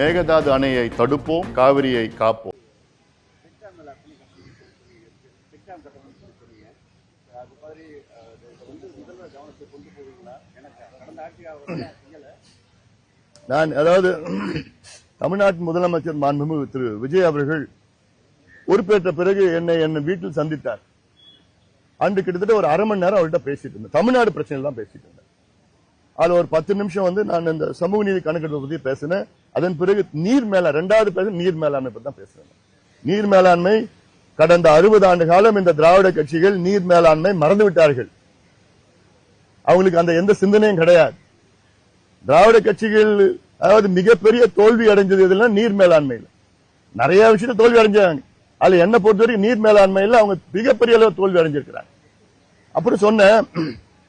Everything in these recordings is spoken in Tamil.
மேகதாது அணையை தடுப்போம், காவிரியை காப்போம். நான் அதாவது தமிழ்நாட்டின் முதலமைச்சர் மாண்புமிகு திரு விஜய் அவர்கள் பொறுப்பேற்ற பிறகு என்னை வீட்டில் சந்தித்தார். அன்று கிட்டத்தட்ட ஒரு அரை மணி நேரம் அவர்கிட்ட பேசிட்டு இருந்தேன். தமிழ்நாடு பிரச்சனை தான் பேசிட்டு இருந்தேன். அதுல ஒரு 10 நிமிஷம் நான் இந்த சமூக நீதி கணக்கெடுப்பை பத்தி பேசினேன். அதன் பிறகு ரெண்டாவது பேச நீர் மேலாண்மை பத்தி தான் பேசுறேன். நீர் மேலாண்மை கடந்த 60 ஆண்டு காலம் இந்த திராவிட கட்சிகள் நீர் மேலாண்மை மறந்து விட்டார்கள். அவங்களுக்கு அந்த எந்த சிந்தனையும் கிடையாது. திராவிட கட்சிகள் அதாவது மிகப்பெரிய தோல்வி அடைஞ்சது இதெல்லாம் நீர் மேலாண்மையில். நிறைய விஷயத்துல தோல்வி அடைஞ்சாங்க. அதுல என்ன பொறுத்த வரைக்கும் நீர் மேலாண்மையில் அவங்க மிகப்பெரிய அளவு தோல்வி அடைஞ்சிருக்கிறாங்க. அப்படி சொன்ன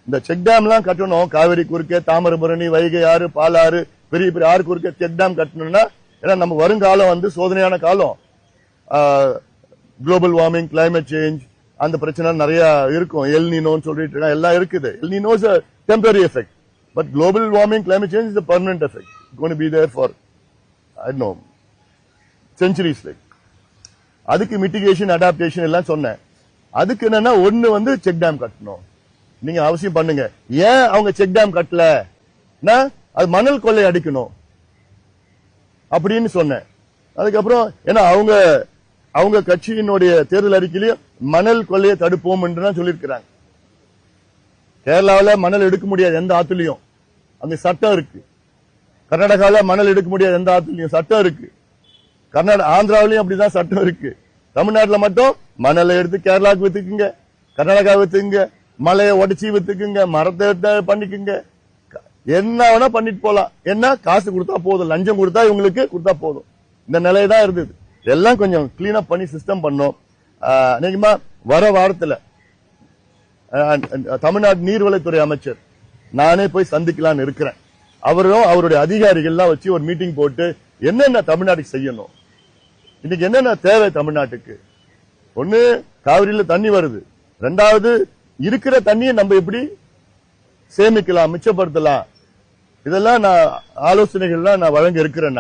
இந்த செக் டேம் எல்லாம் கட்டணும், காவிரி குறுக்கே, தாமிரபரணி, வைகை ஆறு, பாலாறு, பெரிய பெரிய ஆறு குறுக்கே செக் டேம் கட்டணும்னா, ஏன்னா நம்ம வருங்காலம் சோதனையான காலம். குளோபல் வார்மிங், கிளைமேட் சேஞ்ச், அந்த பிரச்சனை நிறைய இருக்கும். எல் நீனோன்னு சொல்லிட்டு இருக்காங்க, எல்லாம் இருக்குது. L Niño is a temporary effect, but global warming, climate change is a permanent effect. It's going to be there for I don't know centuries. Like அதுக்கு மிட்டிகேஷன், அடாப்டேஷன் எல்லாம் சொன்னேன். அதுக்கு என்னன்னா ஒன்னு செக் டேம் கட்டணும், நீங்க அவசியம் பண்ணுங்க. ஏன் அவங்க செக் டேம் கட்டல, அது மணல் கொள்ளை அடிக்கணும் அப்படின்னு சொன்னேன். அதுக்கப்புறம் ஏன்னா அவங்க கட்சியினுடைய தேர்தல் அறிக்கையிலையும் மணல் கொள்ளையை தடுப்போம் என்று சொல்லியிருக்கிறாங்க. கேரளாவில் மணல் எடுக்க முடியாது எந்த ஆத்துலயும், அங்க சட்டம் இருக்கு. கர்நாடகாவில் மணல் எடுக்க முடியாது எந்த ஆத்துலயும், சட்டம் இருக்கு. ஆந்திராவிலையும் அப்படிதான் சட்டம் இருக்கு. தமிழ்நாட்டில் மட்டும் மணலை எடுத்து கேரளாவுக்கு வித்துக்குங்க, கர்நாடகா வித்துக்குங்க, மலையை உடச்சி வித்துக்குங்க, மரத்தை எடுத்து பண்ணிக்குங்க, என்ன வேணா பண்ணிட்டு போலாம். என்ன காசு கொடுத்தா போதும், லஞ்சம் கொடுத்தா இவங்களுக்கு கொடுத்தா போதும். இந்த நிலையதான் இருந்தது. எல்லாம் கொஞ்சம் கிளீன் அப் பண்ணி சிஸ்டம் பண்ணோம். நிஜமா வர வாரத்தில் தமிழ்நாடு நீர்வளத்துறை அமைச்சர் நானே போய் சந்திக்கலான்னு இருக்கிறேன். அவரும் அவருடைய அதிகாரிகள்லாம் வச்சு ஒரு மீட்டிங் போட்டு என்னென்ன தமிழ்நாட்டுக்கு செய்யணும், இன்னைக்கு என்னென்ன தேவை தமிழ்நாட்டுக்கு. ஒண்ணு, காவிரியில தண்ணி வருது. ரெண்டாவது, இருக்கிற தண்ணியை நம்ம எப்படி சேமிக்கலாம், மிச்சப்படுத்தலாம். இதெல்லாம் நான் ஆலோசனைகள்லாம் நான் வழங்க இருக்கிறேன்.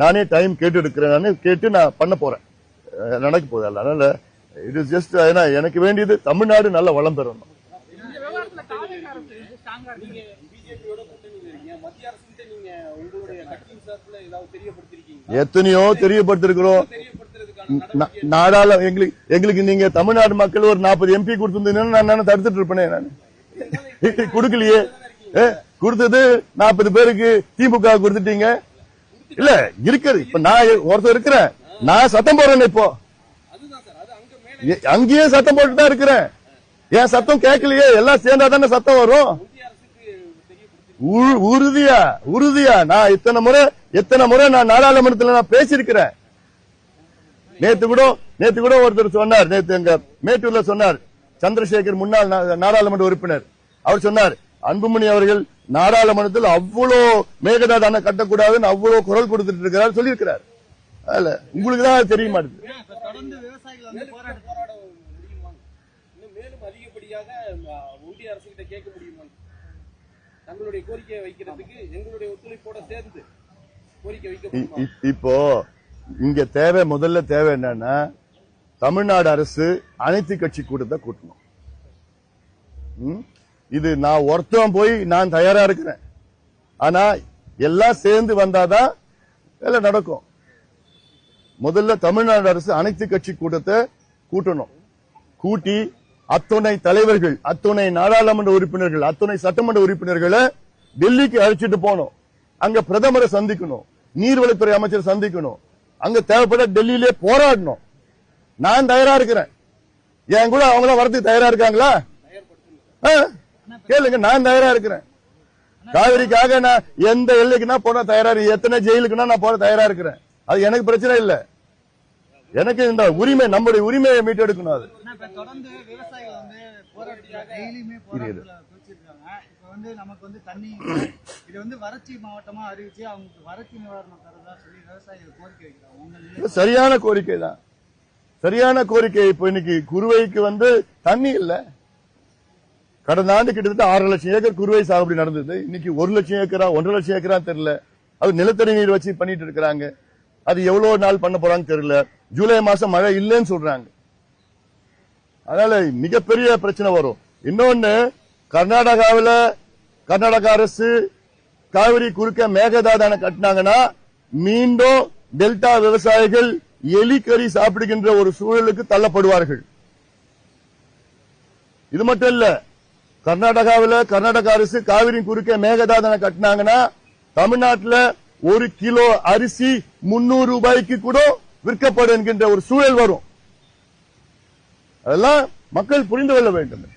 நானே டைம் கேட்டு இருக்கிறேன். கேட்டு நான் பண்ண போறேன், நடக்க போகுது. அதனால இட் இஸ் ஜஸ்ட் எனக்கு வேண்டியது தமிழ்நாடு நல்ல வளம் பெறணும். எத்தனையோ தெரியப்படுத்திருக்கிறோம். எங்களுக்கு நீங்க தமிழ்நாடு மக்கள் ஒரு 40 MP கொடுத்திருந்தீங்கன்னா நான் தடுத்துட்டு இருப்பேனே. நான் கொடுக்கலையே, கொடுத்தது 40 பேருக்கு திமுக கொடுத்துட்டீங்க. இல்ல இருக்குது, இப்ப நான் ஒருத்தர் இருக்கிறேன், நான் சத்தம் போடுறேன். இப்போ அங்கேயே சத்தம் போட்டு தான் இருக்கிறேன். என் சத்தம் கேட்கலையே, எல்லாம் சேர்ந்தா தானே சத்தம் வரும். உறுதியா நான் எத்தனை முறை நான் நாடாளுமன்றத்தில் நான் பேசியிருக்கிறேன். நேத்து கூட ஒருத்தர் சொன்னார், நேத்து எங்க மேட்டூர்ல சொன்னார், சந்திரசேகர் முன்னாள் நாடாளுமன்ற உறுப்பினர், அவர் சொன்னார், அன்புமணி அவர்கள் நாடாளுமன்றத்தில் அவ்வளோ மேகதாது அணை கட்டக்கூடாதுன்னு அவ்வளோ குரல் கொடுத்துட்டு இருக்கிறார் சொல்லியிருக்கிறார். அதுல உங்களுக்கு தான் தெரிய மாட்டேங்குது. இப்போ இங்க முதல்ல தேவை என்னன்னா, தமிழ்நாடு அரசு அனைத்து கட்சி கூட்டத்தை கூட்டணும். இது நான் ஒருத்தன் போய் நான் தயாரா இருக்கிறேன். ஆனா எல்லாம் சேர்ந்து வந்தாதான் எல்லாம் நடக்கும். முதல்ல தமிழ்நாடு அரசு அனைத்து கட்சி கூட்டத்தை கூட்டணும். கூட்டி அத்துணை தலைவர்கள், அத்துணை நாடாளுமன்ற உறுப்பினர்கள், அத்துணை சட்டமன்ற உறுப்பினர்களை டெல்லிக்கு அழைச்சிட்டு போகணும். அங்க பிரதமரை சந்திக்கணும், நீர்வளத்துறை அமைச்சர் சந்திக்கணும். அங்க தேவைப்பட டெல்லியிலே போராடணும். நான் தயாரா இருக்கிறேன். என் கூட அவங்களாம் வரதுக்கு தயாரா இருக்காங்களா? கேளுங்க, நான் தயாரா இருக்கிறேன். காவிரிக்காக நான் எந்த எல்லைக்குன்னா போன தயாரா, எத்தனை ஜெயிலுக்குன்னா நான் போன தயாரா இருக்கிறேன். அது எனக்கு பிரச்சனை இல்ல. எனக்கு இந்த உரிமை, நம்முடைய உரிமையை மீட்டெடுக்கணும். அது தொடர்ந்து விவசாயிகள் டெய்லியுமே நமக்கு தண்ணி இது வறட்சி மாவட்டமா அறிவிச்சு அவங்களுக்கு வறட்சி நிவாரணம் தரதா சொல்லி விவசாயிகள் கோரிக்கை வைக்கிறாங்க. சரியான கோரிக்கை தான், சரியான கோரிக்கை. இப்ப இன்னைக்கு குறுவைக்கு தண்ணி இல்ல. கடந்த ஆண்டு கிட்டத்தட்ட 6 லட்சம் ஏக்கர் குறுவை சாகுபடி நடந்தது. இன்னைக்கு 1 லட்சம் ஏக்கரா 1.5 லட்சம் ஏக்கரா தெரியல. அது நிலத்தடி நீர் வச்சு பண்ணிட்டு இருக்கிறாங்க. அது எவ்வளவு நாள் பண்ண போறாங்க தெரியல. ஜூலை மாசம் மழை இல்லைன்னு சொல்றாங்க. அதனால மிகப்பெரிய பிரச்சனை வரும். இன்னொன்னு, கர்நாடக அரசு காவிரி குறுக்க மேகதாதான கட்டினாங்கன்னா மீண்டும் டெல்டா விவசாயிகள் எலிக்கறி சாப்பிடுகின்ற ஒரு சூழலுக்கு தள்ளப்படுவார்கள். இது மட்டும் இல்ல, கர்நாடக அரசு காவிரி குறுக்க மேகதாதான கட்டினாங்கன்னா தமிழ்நாட்டில் 1 கிலோ அரிசி 300 ரூபாய்க்கு கூட விற்கப்படும் என்கின்ற ஒரு சூழல் வரும். அதெல்லாம் மக்கள் புரிந்து கொள்ள வேண்டும்.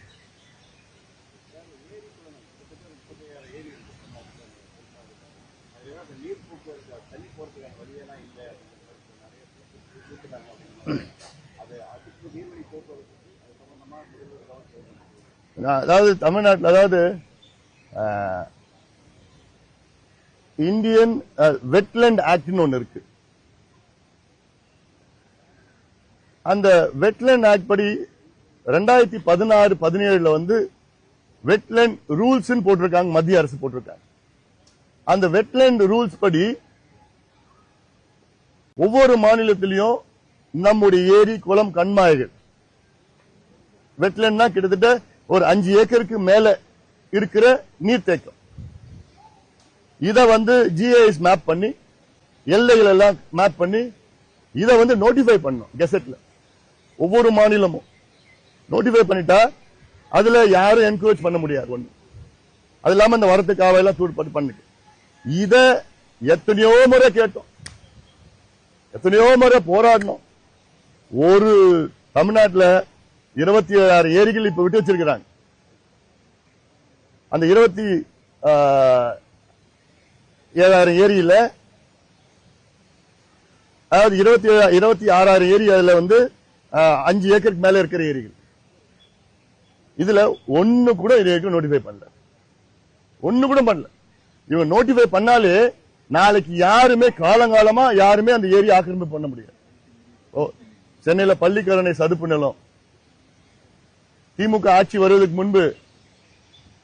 அதாவது தமிழ்நாட்டில், அதாவது இந்தியன் வெட்லேண்ட் ஆக்ட்னு ஒன்னு இருக்கு. அந்த வெட்லேண்ட் ஆக்ட் படி 2016-17 வந்து வெட்லேண்ட் ரூல்ஸ் போட்டிருக்காங்க, மத்திய அரசு போட்டிருக்காங்க. அந்த வெட்லேண்ட் ரூல்ஸ் படி ஒவ்வொரு மாநிலத்திலையும் நம்முடைய ஏரி, குளம், கண்மாய்கள், வெட்லேண்ட்னா கிட்டத்தட்ட ஒரு 5 ஏக்கருக்கு மேல இருக்கிற நீர்த்தேக்கம், இத வந்து ஜிஐஎஸ் மேப் பண்ணி, எல்லைகள் எல்லாம் மேப் பண்ணி, இத வந்து நோட்டிஃபை பண்ணும் கெசட்ல. ஒவ்வொரு மாநிலமும் நோட்டிஃபை பண்ணிட்டா அதுல யாரும் என்கரேஜ் பண்ண முடியாது. ஒண்ணு அது இல்லாம இந்த வரத்து காவையெல்லாம் தூட்பட்டு பண்ணுங்க. இத எத்தனையோ முறை கேட்டோம், எத்தனையோ முறை போராடணும். ஒரு தமிழ்நாட்டில் 27,000 ஏரிகள் இப்ப விட்டு வச்சிருக்கிறாங்க. அந்த 27,000 ஏரியில, அதாவது 26,000 ஏரி அதுல வந்து 5 ஏக்கருக்கு மேல இருக்கிற ஏரிகள். இதுல ஒண்ணு கூட நோட்டிஃபை பண்ணல, ஒண்ணு கூட பண்ணல. இவங்க நோட்டிஃபை பண்ணாலே நாளைக்கு யாருமே காலங்காலமா யாருமே அந்த ஏரி ஆக்கிரமிப்பு பண்ண முடியாது. சென்னையில பள்ளிக்கரணை சதுப்பு நிலம் திமுக ஆட்சி வருவதற்கு முன்பு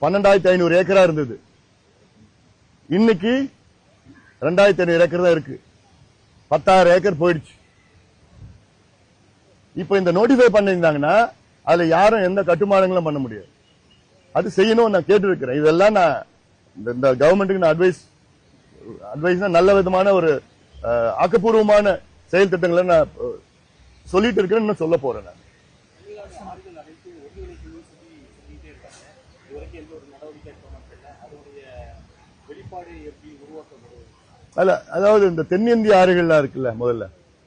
12,500 ஏக்கரா இருந்தது. இன்னைக்கு 2,500 ஏக்கர் தான் இருக்கு. 10,000 ஏக்கர் போயிடுச்சு. இப்ப இந்த நோட்டிஃபை பண்ணிருந்தாங்கன்னா அதுல யாரும் எந்த கட்டுமானங்களும் பண்ண முடியாது. அது செய்யணும் நான் கேட்டு இருக்கிறேன். இதெல்லாம் நான் இந்த கவர்மெண்ட்டுக்கு நான் அட்வைஸ் நல்ல விதமான ஒரு ஆக்கப்பூர்வமான செயல் திட்டங்களை நான் சொல்லிட்டு இருக்கிறேன், இன்னும் சொல்ல போறேன். நான் அதாவது இந்த தென்னிந்திய ஆறுகள்லாம் இருக்குல்ல, முதல்ல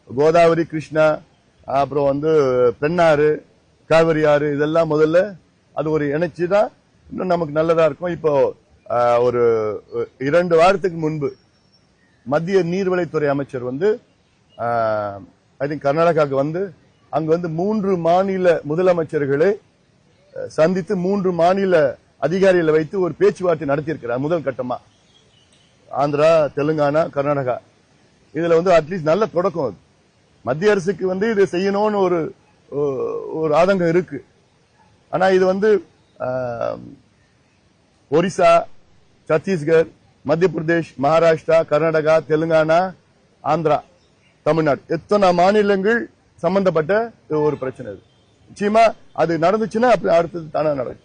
கோதாவரி, கிருஷ்ணா, அப்புறம் வந்து பெண்ணாறு, காவிரி ஆறு, இதெல்லாம் முதல்ல அது ஒரு இணைச்சுதான் இன்னும் நமக்கு நல்லதா இருக்கும். இப்போ ஒரு 2 வாரத்துக்கு முன்பு மத்திய நீர்வளத்துறை அமைச்சர் வந்து ஐ திங்க் கர்நாடகாவுக்கு வந்து அங்க வந்து 3 மாநில முதலமைச்சர்களை சந்தித்து 3 மாநில அதிகாரிகளை வைத்து ஒரு பேச்சுவார்த்தை நடத்தியிருக்கிறார். முதல் கட்டமா ஆந்திரா, தெலுங்கானா, கர்நாடகா. இதுல வந்து அட்லீஸ்ட் நல்ல தொடக்கம். அது மத்திய அரசுக்கு வந்து இதை செய்யணும்னு ஒரு ஆதங்கம் இருக்கு. ஆனா இது வந்து ஒரிசா, சத்தீஸ்கர், மத்திய பிரதேஷ், மகாராஷ்டிரா, கர்நாடகா, தெலுங்கானா, ஆந்திரா, தமிழ்நாடு, எத்தனை மாநிலங்கள் சம்பந்தப்பட்ட ஒரு பிரச்சனை. நிச்சயமா அது நடந்துச்சுன்னா அப்படி அடுத்தது தானே நடக்கும்.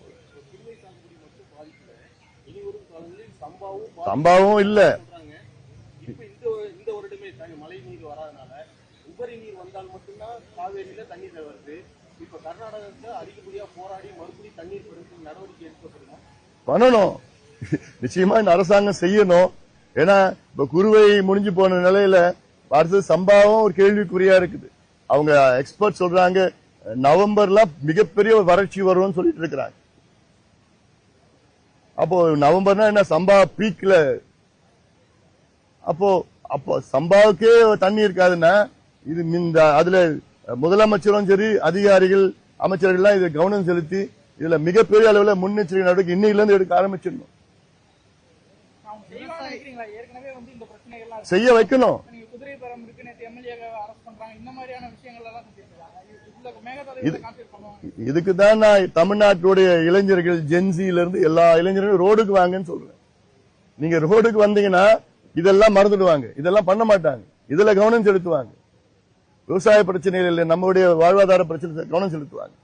சம்பவம் இல்ல, மழை நீர் வராதனால உபரி நீர் வந்தால் மட்டும்தான் காவேரியில தண்ணீர் வருது. இப்ப கர்நாடகத்துல அதிகப்படியா போராடி மறுபடியும் தண்ணீர் பெறும் நடவடிக்கை எடுக்கப்படுமா? பண்ணணும். நிச்சயமா இந்த அரசாங்கம் செய்யணும். ஏன்னா இப்ப குறுவை முடிஞ்சு போன நிலையில அடுத்தது சம்பவம் ஒரு கேள்விக்குறியா இருக்குது. அவங்க எக்ஸ்பர்ட் சொல்றாங்க நவம்பர்ல மிகப்பெரிய வறட்சி வரும்னு சொல்லிட்டு இருக்கிறாங்க. அப்போ நவம்பர்னா என்ன, சம்பா பீக்ல. அப்போ சம்பாவுக்கே தண்ணி இருக்காதுன்னா இது இந்த அதுல முதலமைச்சரும் சரி, அதிகாரிகள், அமைச்சர்கள் இதை கவனம் செலுத்தி இதுல மிகப்பெரிய அளவில் முன்னெச்சரிக்கை நடவடிக்கை இன்னையில இருந்து எடுக்க ஆரம்பிச்சிடணும். செய்ய வைக்கணும். இதுக்கு தான் நான் தமிழ்நாட்டுடைய இளைஞர்கள், ஜென்சியில இருந்து எல்லா இளைஞர்களும் ரோடுக்கு வாங்கன்னு சொல்றேன். நீங்க ரோடுக்கு வந்தீங்கன்னா இதெல்லாம் மறந்துடுவாங்க, இதெல்லாம் பண்ண மாட்டாங்க. இதுல கவனம் செலுத்துவாங்க. விவசாய பிரச்சனைகள், நம்முடைய வாழ்வாதார பிரச்சனை கவனம் செலுத்துவாங்க.